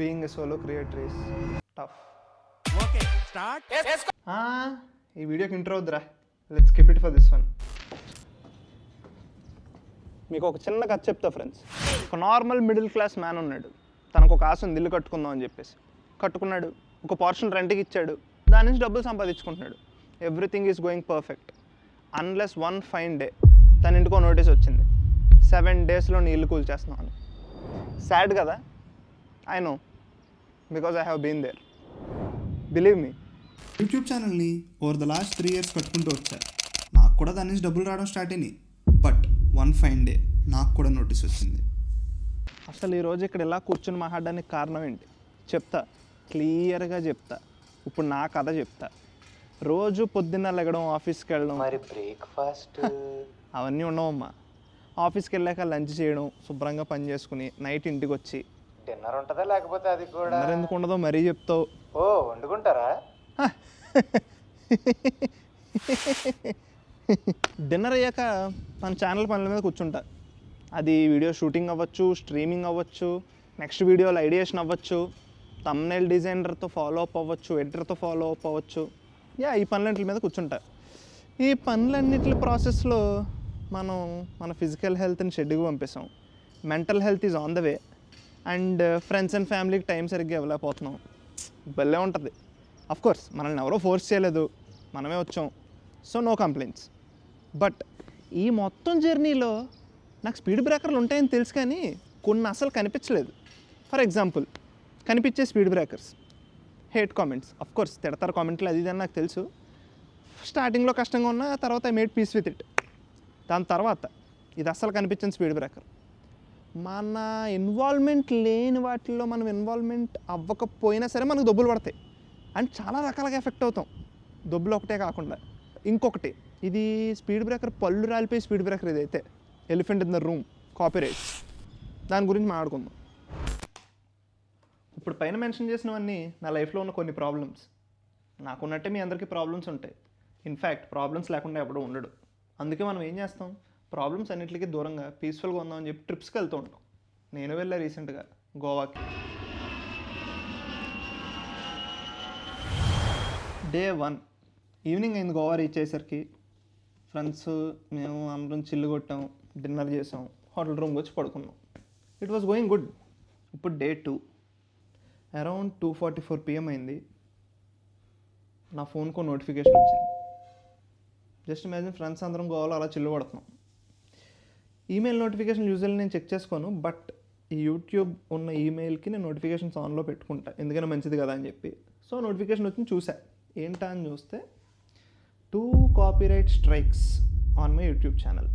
Being a solo creator is tough. Okay start. ఈ వీడియోకి intro వద్దురా, let's keep it for this one. మీకు ఒక చిన్న కథ చెప్తా ఫ్రెండ్స్. ఒక నార్మల్ మిడిల్ క్లాస్ మ్యాన్ ఉన్నాడు. తనకు ఒక ఆశ ఉంది, ఇల్లు కట్టుకుందాం అని చెప్పేసి కట్టుకున్నాడు. ఒక పోర్షన్ రెంట్కి ఇచ్చాడు, దాని నుంచి డబ్బులు సంపాదించుకుంటున్నాడు. Everything is going perfect unless one fine day తన ఇంటికో నోటీస్ వచ్చింది, 7 daysలో నీ ఇల్లు కూల్చేస్తున్నాం అని. సాడ్ కదా, I know, because I have been there. Believe me. YouTube ఛానల్ని ఓవర్ ద లాస్ట్ 3 years కట్టుకుంటూ వచ్చా. నాకు కూడా దాని నుంచి డబ్బులు రావడం స్టార్ట్ అయినాయి. బట్ వన్ ఫైన్ డే నాకు కూడా నోటీస్ వచ్చింది. అసలు ఈరోజు ఇక్కడ ఇలా కూర్చొని మాట్లాడడానికి కారణం ఏంటి చెప్తా, క్లియర్గా చెప్తా. ఇప్పుడు నా కథ చెప్తా. రోజు పొద్దున్న లెగడం, ఆఫీస్కి వెళ్ళడం, మరి బ్రేక్ఫాస్ట్ అవన్నీ ఉండవమ్మా. ఆఫీస్కి వెళ్ళాక లంచ్ చేయడం, శుభ్రంగా పని చేసుకుని నైట్ ఇంటికి వచ్చి డిన్నర్ ఉంటుందా లేకపోతే అది కూడా మరి ఎందుకు ఉండదో మరీ చెప్తావు. ఓ వండుకుంటారా? డిన్నర్ అయ్యాక మన ఛానల్ పనుల మీద కూర్చుంటా. అది వీడియో షూటింగ్ అవ్వచ్చు, స్ట్రీమింగ్ అవ్వచ్చు, నెక్స్ట్ వీడియోలో ఐడియేషన్ అవ్వచ్చు, థంబ్నెయిల్ డిజైనర్తో ఫాలో అప్ అవ్వచ్చు, ఎడిటర్తో ఫాలో అప్ అవ్వచ్చు. ఈ పనులన్నిటి మీద కూర్చుంటా. ఈ పనులన్నిటి ప్రాసెస్లో మనం మన ఫిజికల్ హెల్త్ని షెడ్యూల్గా పంపిస్తాం. Mental health is on the way. And friends and ఫ్యామిలీకి టైం సరిగ్గా ఇవ్వలేకపోతున్నాం. భలే ఉంటుంది. అఫ్కోర్స్ మనల్ని ఎవరో ఫోర్స్ చేయలేదు, మనమే వచ్చాం. So no complaints. బట్ ఈ మొత్తం జర్నీలో నాకు స్పీడ్ బ్రేకర్లు ఉంటాయని తెలుసు, కానీ కొన్ని అసలు కనిపించలేదు. ఫర్ ఎగ్జాంపుల్, కనిపించే speed breakers hate comments. Of course తిడతారు కామెంట్లు, అది ఇది అని నాకు తెలుసు. స్టార్టింగ్లో కష్టంగా ఉన్న తర్వాత I made peace with it. దాని తర్వాత ఇది అస్సలు కనిపించిన స్పీడ్ బ్రేకర్. మన ఇన్వాల్వ్మెంట్ లేని వాటిల్లో మనం ఇన్వాల్వ్మెంట్ అవ్వకపోయినా సరే మనకు దొబ్బులు పడతాయి. అండ్ చాలా రకాలుగా ఎఫెక్ట్ అవుతాం, దొబ్బులు ఒకటే కాకుండా. ఇంకొకటి, ఇది స్పీడ్ బ్రేకర్ పళ్ళు రాలిపోయి స్పీడ్ బ్రేకర్. ఇదైతే elephant in the room, copyright. దాని గురించి మాట్లాడుకుందాం. ఇప్పుడు పైన మెన్షన్ చేసినవన్నీ నా లైఫ్లో ఉన్న కొన్ని ప్రాబ్లమ్స్. నాకున్నట్టే మీ అందరికీ ప్రాబ్లమ్స్ ఉంటాయి. ఇన్ఫ్యాక్ట్ ప్రాబ్లమ్స్ లేకుండా ఎప్పుడూ ఉండడు. అందుకే మనం ఏం చేస్తాం, ప్రాబ్లమ్స్ అన్నింటికి దూరంగా పీస్ఫుల్గా ఉందామని చెప్పి ట్రిప్స్కి వెళ్తూ ఉంటాం. నేను వెళ్ళా రీసెంట్గా గోవాకి. డే 1 ఈవినింగ్ అయింది. గోవా రీచ్ అయ్యేసరికి ఫ్రెండ్స్ మేము అందరం చిల్లు కొట్టాం, డిన్నర్ చేసాం, హోటల్ రూమ్కి వచ్చి పడుకున్నాం. It was going good. ఇప్పుడు డే 2 అరౌండ్ 2:44 PM అయింది. నా ఫోన్కు నోటిఫికేషన్ వచ్చింది. జస్ట్ ఇమాజిన్, ఫ్రెండ్స్ అందరం గోవాలో అలా చిల్లు పడుతున్నాం. ఈమెయిల్ నోటిఫికేషన్ యూజువల్లీ నేను చెక్ చేసుకోను, బట్ ఈ యూట్యూబ్ ఉన్న ఈమెయిల్కి నేను నోటిఫికేషన్స్ ఆన్లో పెట్టుకుంటా, ఎందుకైనా మంచిది కదా అని చెప్పి. సో నోటిఫికేషన్ వచ్చి చూసా, ఏంటా అని చూస్తే 2 copyright strikes on my YouTube channel.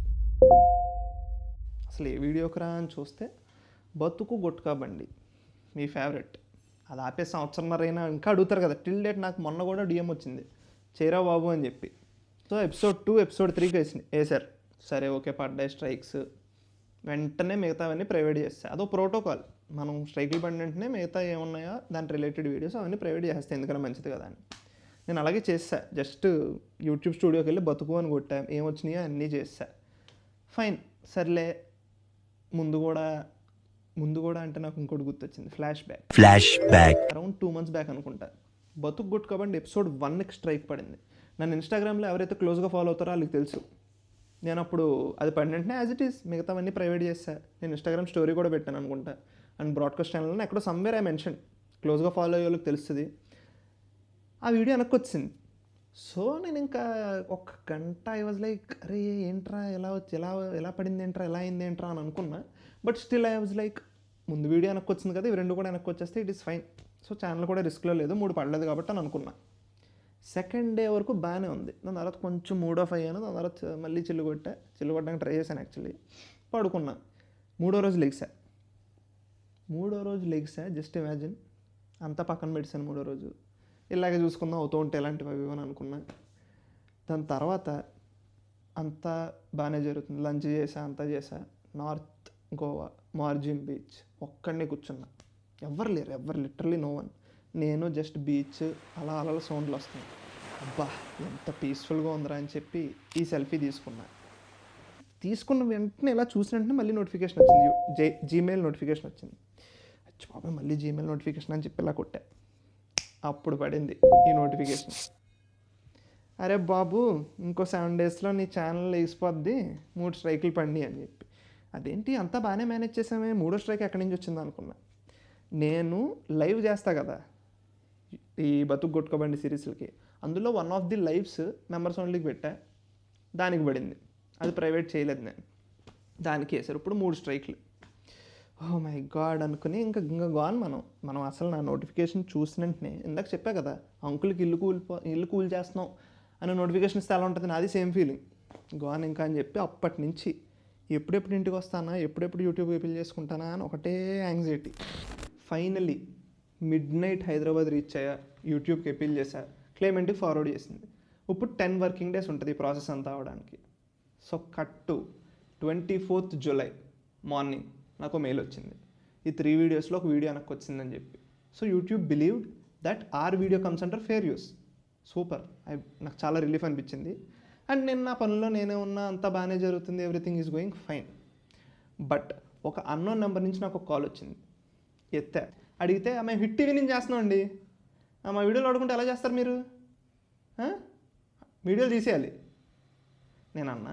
అసలు ఏ వీడియోకి రా అని చూస్తే బతుకు గుట్కా బండి, మీ ఫేవరెట్. అది ఆపే సంవత్సరంన్నరైనా ఇంకా అడుగుతారు కదా. టిల్ డేట్ నాకు మొన్న కూడా డిఎం వచ్చింది, చేరా బాబు అని చెప్పి. సో ఎపిసోడ్ 2, ఎపిసోడ్ 3కి వేసారు. సరే ఓకే, పడ్డాయి స్ట్రైక్స్. వెంటనే మిగతావన్నీ ప్రైవేట్ చేస్తాయి. అదో ప్రోటోకాల్. మనం స్ట్రైక్లు పడిన వెంటనే మిగతా ఏమున్నాయో దాని రిలేటెడ్ వీడియోస్ అవన్నీ ప్రైవేట్ చేస్తాయి, ఎందుకన్నా మంచిది కదా అని. నేను అలాగే చేసా. జస్ట్ యూట్యూబ్ స్టూడియోకి వెళ్ళి బతుకు అని కొట్టా, ఏమొచ్చినాయో అన్నీ చేసా. ఫైన్, సర్లే. ముందు కూడా అంటే నాకు ఇంకోటి గుర్తొచ్చింది, flash back. Around 2 months back అనుకుంటా, బతుకు గుట్ కాబట్టి ఎపిసోడ్ 1కి స్ట్రైక్ పడింది. నన్ను ఇన్స్టాగ్రామ్లో ఎవరైతే క్లోజ్గా ఫాలో అవుతారో వాళ్ళకి తెలుసు. నేను అప్పుడు అది పడిన వెంటనే యాజ్ ఇట్ ఈస్ మిగతావన్నీ ప్రైవేట్ చేస్తా. నేను ఇన్స్టాగ్రామ్ స్టోరీ కూడా పెట్టాను అనుకుంటా, అండ్ బ్రాడ్కాస్ట్ ఛానల్లో ఎక్కడో సమ్వేర్ ఐ మెన్షన్, క్లోజ్గా ఫాలో అయ్యే వాళ్ళకి తెలుస్తుంది. ఆ వీడియో వెనక్కి వచ్చింది. సో నేను ఇంకా 1 గంట ఐ వాజ్ లైక్, అరే ఏంట్రా, ఎలా పడింది ఏంట్రా, ఎలా అయింది ఏంట్రా అని అనుకున్నా. But still I was like, ముందు వీడియో వెనక్కి వచ్చింది కదా, ఇవి 2 కూడా వెనక్కి వచ్చేస్తే it is fine. So channel కూడా రిస్క్లో లేదు, 3 పడలేదు కాబట్టి అని అనుకున్నా. సెకండ్ డే వరకు బాగానే ఉంది. దాని తర్వాత కొంచెం మూడ్ ఆఫ్ అయ్యాను. దాని తర్వాత మళ్ళీ చిల్లు కొట్టడానికి ట్రై చేశాను. యాక్చువల్లీ పడుకున్నా. 3వ రోజు లెగ్సా. జస్ట్ ఇమాజిన్, అంతా పక్కన పెట్టాను 3వ రోజు. ఇలాగే చూసుకుందాం, అవుతూ ఉంటే ఇలాంటివి అవి అని అనుకున్నా. దాని తర్వాత అంతా బాగానే జరుగుతుంది. లంచ్ చేసా, అంతా చేసా. నార్త్ గోవా మార్జిన్ బీచ్ ఒక్కడినే కూర్చున్నా. ఎవ్వరు లేరు, లిటరలీ నో వన్. నేను జస్ట్ బీచ్ అలా సౌండ్లు వస్తున్నాయి. అబ్బా ఎంత పీస్ఫుల్గా ఉందిరా అని చెప్పి ఈ సెల్ఫీ తీసుకున్న వెంటనే ఇలా చూసిన వెంటనే మళ్ళీ నోటిఫికేషన్ వచ్చింది, జీమెయిల్ నోటిఫికేషన్ వచ్చింది. బాబాయ్ మళ్ళీ జీమెయిల్ నోటిఫికేషన్ అని చెప్పి ఇలా కొట్టా. అప్పుడు పడింది ఈ నోటిఫికేషన్. అరే బాబు ఇంకో 7 డేస్లో నీ ఛానల్ వేసిపోద్ది, 3 స్ట్రైకులు పడి అని చెప్పి. అదేంటి అంతా బాగానే మేనేజ్ చేసామే, 3వ స్ట్రైక్ ఎక్కడి నుంచి వచ్చింది అనుకున్నా. నేను లైవ్ చేస్తా కదా ఈ బతుకు కొట్టుకోబండి సిరీస్లకి, అందులో one of the lives members ఓన్లీకి పెట్టా, దానికి పడింది. అది ప్రైవేట్ చేయలేదు నేను, దానికి వేసారు. ఇప్పుడు 3 స్ట్రైక్లు. ఓ మై గాడ్ అనుకుని ఇంకా గాన్ మనం అసలు నా నోటిఫికేషన్ చూసిన వెంటనే ఇందాక చెప్పా కదా అంకుల్కి ఇల్లు కూల్ చేస్తున్నాం అనే నోటిఫికేషన్ ఇస్తే ఎలా ఉంటుంది, నాది సేమ్ ఫీలింగ్. గాన్ ఇంకా అని చెప్పి అప్పటి నుంచి ఎప్పుడెప్పుడు ఇంటికి వస్తానా, ఎప్పుడెప్పుడు యూట్యూబ్ ఏపీల్ చేసుకుంటానా అని ఒకటే anxiety. Finally midnight Hyderabad reach అయ్యా, యూట్యూబ్కి అపీల్ చేశా, క్లైమెంట్కి ఫార్వర్డ్ చేసింది. ఇప్పుడు 10 వర్కింగ్ డేస్ ఉంటుంది ఈ ప్రాసెస్ అంతా అవడానికి. సో కట్టు 24th జూలై మార్నింగ్ నాకు మెయిల్ వచ్చింది, ఈ 3 వీడియోస్లో ఒక వీడియో వెనక్కి వచ్చిందని చెప్పి. So YouTube believed that our video comes under fair use. Super, నాకు చాలా రిలీఫ్ అనిపించింది. అండ్ నేను నా పనుల్లో నేనే ఉన్నా, అంతా బాగానే జరుగుతుంది, everything is going fine. But ఒక అన్నోన్ నెంబర్ నుంచి నాకు ఒక కాల్ వచ్చింది. ఎత్తా, అడిగితే మేము హిట్ టీవీ నుంచి చేస్తున్నామండి, మా వీడియోలు ఆడుకుంటే ఎలా చేస్తారు మీరు, వీడియోలు తీసేయాలి. నేను అన్నా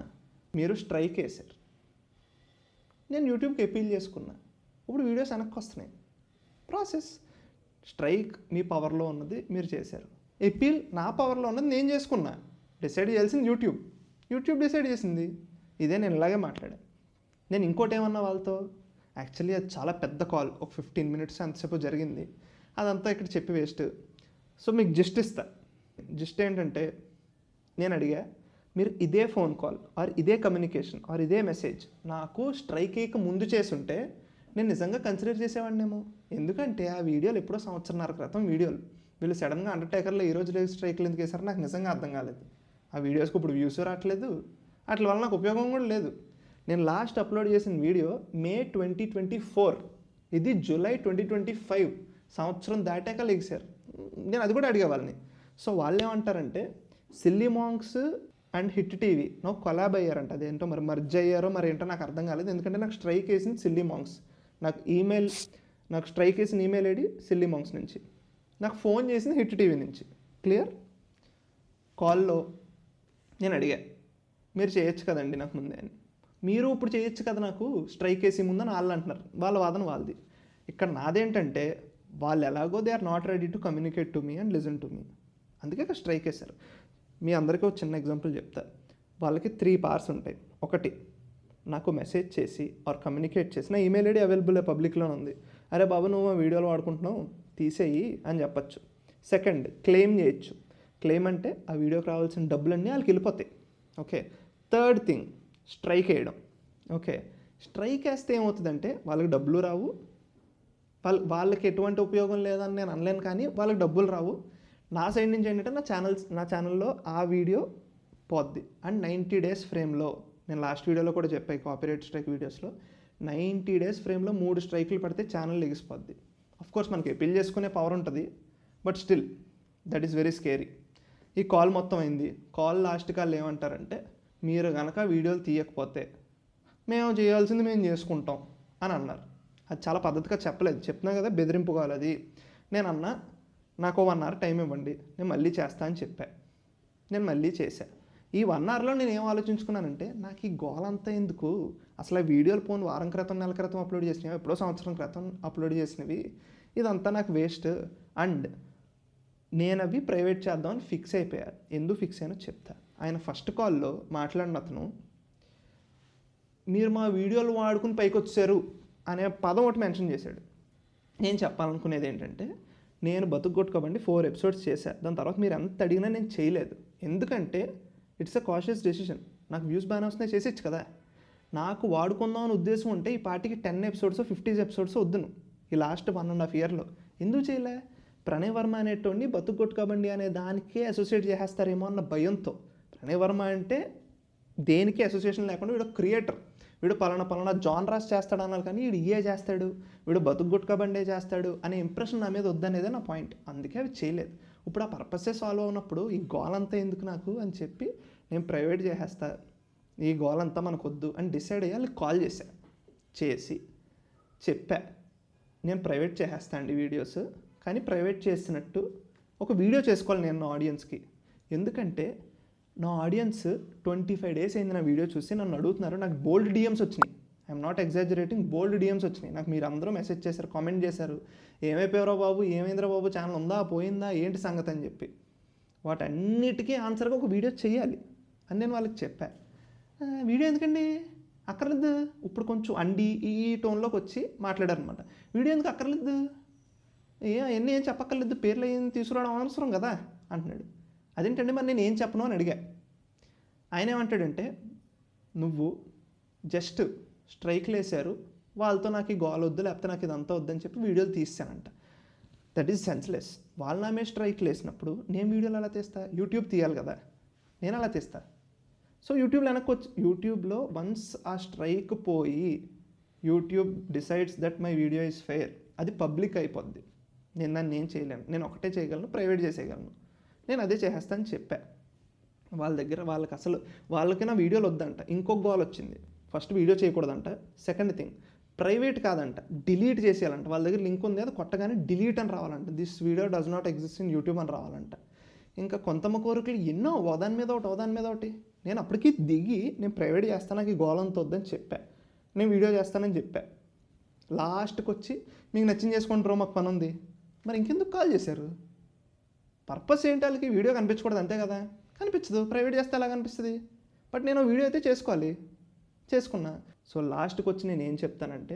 మీరు స్ట్రైక్ వేసారు, నేను యూట్యూబ్కి అపీల్ చేసుకున్నా, ఇప్పుడు వీడియోస్ వెనక్కి వస్తున్నాయి. ప్రాసెస్ స్ట్రైక్ మీ పవర్లో ఉన్నది మీరు చేశారు, అపీల్ నా పవర్లో ఉన్నది నేను చేసుకున్నా. డిసైడ్ చేయాల్సింది యూట్యూబ్ డిసైడ్ చేసింది. ఇదే నేను ఇలాగే మాట్లాడాను. నేను ఇంకోటి ఏమన్నా వాళ్ళతో, యాక్చువల్లీ అది చాలా పెద్ద కాల్, ఒక 15 minutes అంతసేపు జరిగింది, అదంతా ఇక్కడ చెప్పి వేస్ట్. సో మీకు జిస్ట్ ఇస్తా. జిస్ట్ ఏంటంటే నేను అడిగా, మీరు ఇదే ఫోన్ కాల్ ఆర్ ఇదే కమ్యూనికేషన్ ఆర్ ఇదే మెసేజ్ నాకు స్ట్రైక్ అయ్యక ముందు చేసుంటే నేను నిజంగా కన్సిడర్ చేసేవాడినేమో. ఎందుకంటే ఆ వీడియోలు ఎప్పుడో 1.5 క్రితం వీడియోలు, వీళ్ళు సడన్గా అండర్టేకర్లో ఈ రోజు స్ట్రైక్లు ఎందుకు వేసారో నాకు నిజంగా అర్థం కాలేదు. ఆ వీడియోస్కి ఇప్పుడు వ్యూస్ రావట్లేదు, వాటి వల్ల నాకు ఉపయోగం కూడా లేదు. నేను లాస్ట్ అప్లోడ్ చేసిన వీడియో May 2024, ఇది July 2025, సంవత్సరం దాటాక లెగిసారు. నేను అది కూడా అడిగే వాళ్ళని. సో వాళ్ళు ఏమంటారంటే silly monks and hit TV నాకు కొలాబ్ అయ్యారంట. అదేంటో మరి మర్జ్ అయ్యారో మరి ఏంటో నాకు అర్థం కాలేదు. ఎందుకంటే నాకు స్ట్రైక్ వేసింది సిల్లీ మాంగ్స్, నాకు స్ట్రైక్ వేసిన ఈమెయిల్ ఐడి సిల్లీ మాంగ్స్ నుంచి, నాకు ఫోన్ చేసింది హిట్ టీవీ నుంచి. క్లియర్? కాల్లో నేను అడిగా, మీరు చేయొచ్చు కదండి నాకు ముందే అని. మీరు ఇప్పుడు చేయొచ్చు కదా నాకు స్ట్రైక్ వేసి ముందని వాళ్ళు అంటున్నారు. వాళ్ళ వాదన వాళ్ళది. ఇక్కడ నాదేంటంటే వాళ్ళు ఎలాగో they are not ready to communicate to me and listen to me, అందుకే ఇక్కడ స్ట్రైక్ వేశారు. మీ అందరికీ ఒక చిన్న ఎగ్జాంపుల్ చెప్తా. వాళ్ళకి 3 parts ఉంటాయి. ఒకటి, నాకు మెసేజ్ చేసి ఆర్ కమ్యూనికేట్ చేసిన ఈమెయిల్ ఐడి అవైలబుల్ పబ్లిక్లోనే ఉంది, అరే బాబు నువ్వు మా వీడియోలు వాడుకుంటున్నావు తీసేయి అని చెప్పచ్చు. సెకండ్, క్లెయిమ్ చేయొచ్చు. క్లెయిమ్ అంటే ఆ వీడియోకి రావాల్సిన డబ్బులన్నీ వాళ్ళకి వెళ్ళిపోతాయి. ఓకే. థర్డ్ థింగ్, స్ట్రైక్ వేయడం. ఓకే, స్ట్రైక్ వేస్తే ఏమవుతుందంటే వాళ్ళకి డబ్బులు రావు, వాళ్ళకి ఎటువంటి ఉపయోగం లేదని నేను అనలేను, కానీ వాళ్ళకి డబ్బులు రావు. నా సైడ్ నుంచి ఏంటంటే నా ఛానల్లో ఆ వీడియో పోద్ది. అండ్ 90 days ఫ్రేమ్లో, నేను లాస్ట్ వీడియోలో కూడా చెప్పాయి కాపీరైట్ స్ట్రైక్ వీడియోస్లో, 90 days ఫ్రేమ్లో 3 స్ట్రైకులు పడితే ఛానల్ లెగిసిపోద్ది. అఫ్కోర్స్ మనకి అపీల్ చేసుకునే పవర్ ఉంటుంది, but still that is very scary. ఈ కాల్ మొత్తం అయింది. కాల్ లాస్ట్ కాల్ ఏమంటారంటే, మీరు కనుక వీడియోలు తీయకపోతే మేము చేయాల్సింది మేము చేసుకుంటాం అని అన్నారు. అది చాలా పద్ధతిగా చెప్పలేదు, చెప్తున్నా కదా బెదిరింపు కావాలి అది. నేను అన్నా నాకు 1 hour టైం ఇవ్వండి, నేను మళ్ళీ చేస్తా అని చెప్పా. నేను మళ్ళీ చేశా. ఈ 1 hourలో నేను ఏం ఆలోచించుకున్నానంటే, నాకు ఈ గోల్ అంతా ఎందుకు, అసలు ఆ వీడియోలు పోను వారం క్రితం నెల క్రితం అప్లోడ్ చేసినవి, ఎప్పుడో సంవత్సరం క్రితం అప్లోడ్ చేసినవి, ఇదంతా నాకు వేస్ట్. అండ్ నేను అవి ప్రైవేట్ చేద్దామని ఫిక్స్ అయిపోయాను. ఎందుకు ఫిక్స్ అయ్యానో చెప్తా. ఆయన ఫస్ట్ కాల్లో మాట్లాడిన అతను, మీరు మా వీడియోలు వాడుకుని పైకి వచ్చారు అనే పదం ఒకటి మెన్షన్ చేశాడు. నేను చెప్పాలనుకునేది ఏంటంటే, నేను బతుకు కొట్టుకోబండి 4 episodes చేశాను, దాని తర్వాత మీరు ఎంత అడిగినా నేను చేయలేదు. ఎందుకంటే ఇట్స్ ఎ కాషియస్ డెసిషన్. నాకు వ్యూస్ బాగానే వస్తున్నాయి, చేసేచ్చు కదా. నాకు వాడుకుందాం అని ఉద్దేశం ఉంటే ఈ పార్టీకి 10 episodes 50 episodes వద్దును ఈ లాస్ట్ 1.5 yearలో. ఎందుకు చేయలే? ప్రణయ్ వర్మ అనేటోడిని బతుకు కొట్టుకోబండి అనే దానికే అసోసియేట్ చేసేస్తారేమో అన్న భయంతో. ప్రణయ్ వర్మ అంటే దేనికి అసోసియేషన్ లేకుండా వీడు క్రియేటర్, వీడు పలానా జానరాస్ చేస్తాడు అన్నారు, కానీ వీడు ఇయే చేస్తాడు, వీడు బతుకు గుట్కబండే చేస్తాడు అనే ఇంప్రెషన్ నా మీద వద్దనేదే నా పాయింట్. అందుకే అవి చేయలేదు. ఇప్పుడు ఆ పర్పసే సాల్వ్ అవునప్పుడు ఈ గోల్ అంతా ఎందుకు నాకు అని చెప్పి నేను ప్రైవేట్ చేసేస్తా, ఈ గోల్ అంతా మనకు వద్దు అని డిసైడ్ అయ్యి వాళ్ళకి కాల్ చేసి చెప్పా, నేను ప్రైవేట్ చేసేస్తాను అండి వీడియోస్, కానీ ప్రైవేట్ చేసినట్టు ఒక వీడియో చేసుకోవాలి నేను నా ఆడియన్స్కి. ఎందుకంటే నా ఆడియన్స్ 25 days అయింది నా వీడియో చూసి నన్ను అడుగుతున్నారు. నాకు బోల్డ్ డిఎమ్స్ వచ్చినాయి, I'm not exaggerating, bold DMs వచ్చినాయి. నాకు మీరు అందరూ మెసేజ్ చేశారు, కామెంట్ చేశారు, ఏమైపోయారో బాబు, ఏమైందిరా బాబు, ఛానల్ ఉందా పోయిందా ఏంటి సంగతి అని చెప్పి. వాటన్నిటికీ ఆన్సర్గా ఒక వీడియో చేయాలి అని నేను వాళ్ళకి చెప్పాను. వీడియో ఎందుకండి అక్కర్లేదు, ఇప్పుడు కొంచెం అండి ఈ టోన్లోకి వచ్చి మాట్లాడారనమాట. వీడియో ఎందుకు అక్కర్లేదు, అవన్నీ ఏం చెప్పక్కర్లేదు, పేర్లు ఏం తీసుకురావడం అవసరం కదా అంటున్నాడు. అదేంటండి మరి నేను ఏం చెప్పను అని అడిగా. ఆయన ఏమంటాడంటే, నువ్వు జస్ట్ స్ట్రైక్లు వేశారు, వాళ్ళతో నాకు ఈ గోల్ వద్దు లేకపోతే నాకు ఇదంతా వద్దని చెప్పి వీడియోలు తీస్తానంట. That is senseless. వాళ్ళ నామే స్ట్రైక్లు వేసినప్పుడు నేను వీడియోలు ఎలా తీస్తా? యూట్యూబ్ తీయాలి కదా, నేను అలా తీస్తా. సో యూట్యూబ్లో వెనక్కి వచ్చి, యూట్యూబ్లో వన్స్ ఆ స్ట్రైక్ పోయి YouTube decides that my video is fair, అది పబ్లిక్ అయిపోద్ది. నేను దాన్ని ఏం చేయలేను, నేను ఒకటే చేయగలను, ప్రైవేట్ చేసేయగలను. నేను అదే చేసేస్తాను చెప్పా. వాళ్ళ దగ్గర వాళ్ళకి అసలు వాళ్ళకి నా వీడియోలు వద్దంట. ఇంకొక గోల్ వచ్చింది, ఫస్ట్ వీడియో చేయకూడదంట, సెకండ్ థింగ్ ప్రైవేట్ కాదంట, డిలీట్ చేసేయాలంట. వాళ్ళ దగ్గర లింక్ ఉంది, అది కొట్టగానే డిలీట్ అని రావాలంట, this video does not exist in YouTube అని రావాలంట. ఇంకా కొంతమ్మ కోరికలు ఎన్నో, ఓదాని మీద ఒకటి ఓదాని మీద ఒకటి. నేను అప్పటికి దిగి నేను ప్రైవేట్ చేస్తాను, నాకు ఈ గోలంత వద్దని చెప్పా, నేను వీడియో చేస్తానని చెప్పా. లాస్ట్కి వచ్చి మీకు నచ్చింది చేసుకుంటారో, మాకు పని ఉంది. మరి ఇంకెందుకు కాల్ చేశారు? పర్పస్ ఏంటి వాళ్ళకి? వీడియో కనిపించకూడదు అంతే కదా, కనిపించదు, ప్రైవేట్ చేస్తే ఎలా కనిపిస్తుంది? బట్ నేను వీడియో అయితే చేసుకోవాలి, చేసుకున్నా. సో లాస్ట్కి వచ్చి నేను ఏం చెప్తానంటే,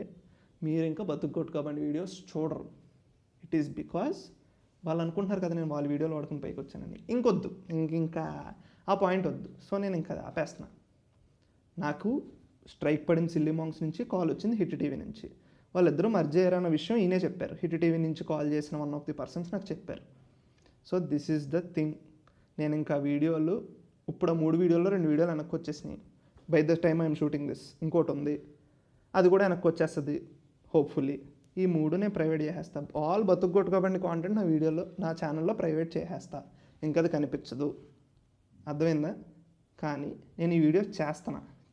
మీరు ఇంకా బతుక్కోట్ కాబట్టి వీడియోస్ చూడరు. ఇట్ ఈస్ బికాజ్ వాళ్ళు అనుకుంటున్నారు కదా నేను వాళ్ళ వీడియోలు వాడుకుని పైకి వచ్చానని. ఇంకొద్దు, ఇంకా ఆ పాయింట్ వద్దు. సో నేను ఇంకా ఆపేస్తున్నా. నాకు స్ట్రైక్ పడిన సిల్లీ మాంగ్స్ నుంచి కాల్ వచ్చింది హిట్ టీవీ నుంచి. వాళ్ళిద్దరూ మర్జ్ అయ్యారన్న విషయం ఈయనే చెప్పారు. హిట్ టీవీ నుంచి కాల్ చేసిన వన్ ఆఫ్ ది పర్సన్స్ నాకు చెప్పారు. So this is the thing. నేను ఇంకా వీడియోలు ఇప్పుడు 3 వీడియోల్లో 2 వీడియోలు వెనక్కి వచ్చేసినాయి. By the time I'm shooting this ఇంకోటి ఉంది, అది కూడా వెనక్కి వచ్చేస్తుంది హోప్ఫుల్లీ. ఈ 3 నేను ప్రైవేట్ చేసేస్తాను. ఆల్ బతుక్కొట్టుకోబండి కాంటెంట్ నా వీడియోలో నా ఛానల్లో ప్రైవేట్ చేసేస్తా, ఇంకా అది కనిపించదు. అర్థమైందా? కానీ నేను ఈ వీడియో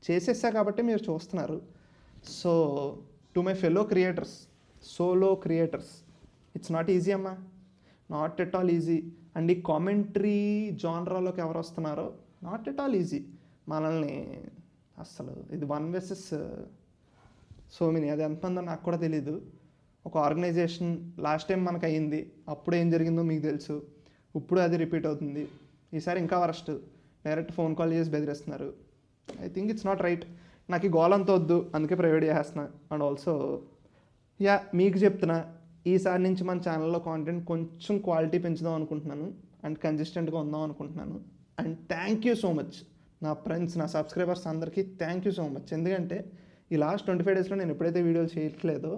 చేసేస్తా కాబట్టి మీరు చూస్తున్నారు. So to my fellow creators, solo creators, it's not easy అమ్మా, not at all easy. And ఈ కామెంటరీ జానరాలోకి ఎవరు వస్తున్నారో, నాట్ ఎట్ ఆల్ ఈజీ. మనల్ని అస్సలు ఇది 1 versus సో మెనీ, అది ఎంతమందో నాకు కూడా తెలీదు. ఒక ఆర్గనైజేషన్ లాస్ట్ టైం మనకు అయ్యింది, అప్పుడు ఏం జరిగిందో మీకు తెలుసు, ఇప్పుడు అది రిపీట్ అవుతుంది. ఈసారి ఇంకా వరస్ట్, డైరెక్ట్ ఫోన్ కాల్ చేసి బెదిరిస్తున్నారు. I think it's not right. నాకు ఈ గోల్ అంత వద్దు, అందుకే ప్రైవేట్ చేస్తున్నా. అండ్ ఆల్సో మీకు చెప్తున్నా, ఈసారి నుంచి మన ఛానల్లో కాంటెంట్ కొంచెం క్వాలిటీ పెంచుదాం అనుకుంటున్నాను అండ్ కన్సిస్టెంట్గా ఉందాం అనుకుంటున్నాను. And thank you so much నా ఫ్రెండ్స్, నా సబ్స్క్రైబర్స్ అందరికీ థ్యాంక్ యూ సో మచ్. ఎందుకంటే ఈ లాస్ట్ 25 daysలో నేను ఎప్పుడైతే వీడియోలు చేయట్లేదో,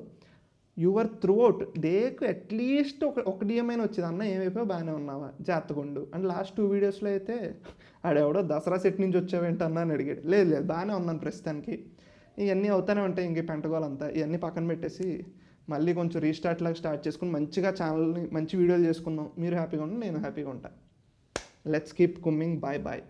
యువర్ త్రూ అవుట్ డేకు అట్లీస్ట్ ఒక డిఎం అయినా వచ్చేది, అన్న ఏమైపోయావు, బాగానే ఉన్నావా, జాగ్రత్తగుండు. అండ్ లాస్ట్ 2 వీడియోస్లో అయితే ఆడెవడో దసరా సెట్ నుంచి వచ్చావేంటన్నా అని అడిగాడు. లేదు బాగానే ఉన్నాను ప్రస్తుతానికి. ఇవన్నీ అవుతానే ఉంటాయి, ఇంక పెంటగోలంతా ఇవన్నీ పక్కన పెట్టేసి మళ్ళీ కొంచెం రీస్టార్ట్ లాగా స్టార్ట్ చేసుకుని మంచిగా ఛానల్ని మంచి వీడియోలు చేసుకుందాం. మీరు హ్యాపీగా ఉండండి, నేను హ్యాపీగా ఉంటాను. Let's keep coming. Bye bye.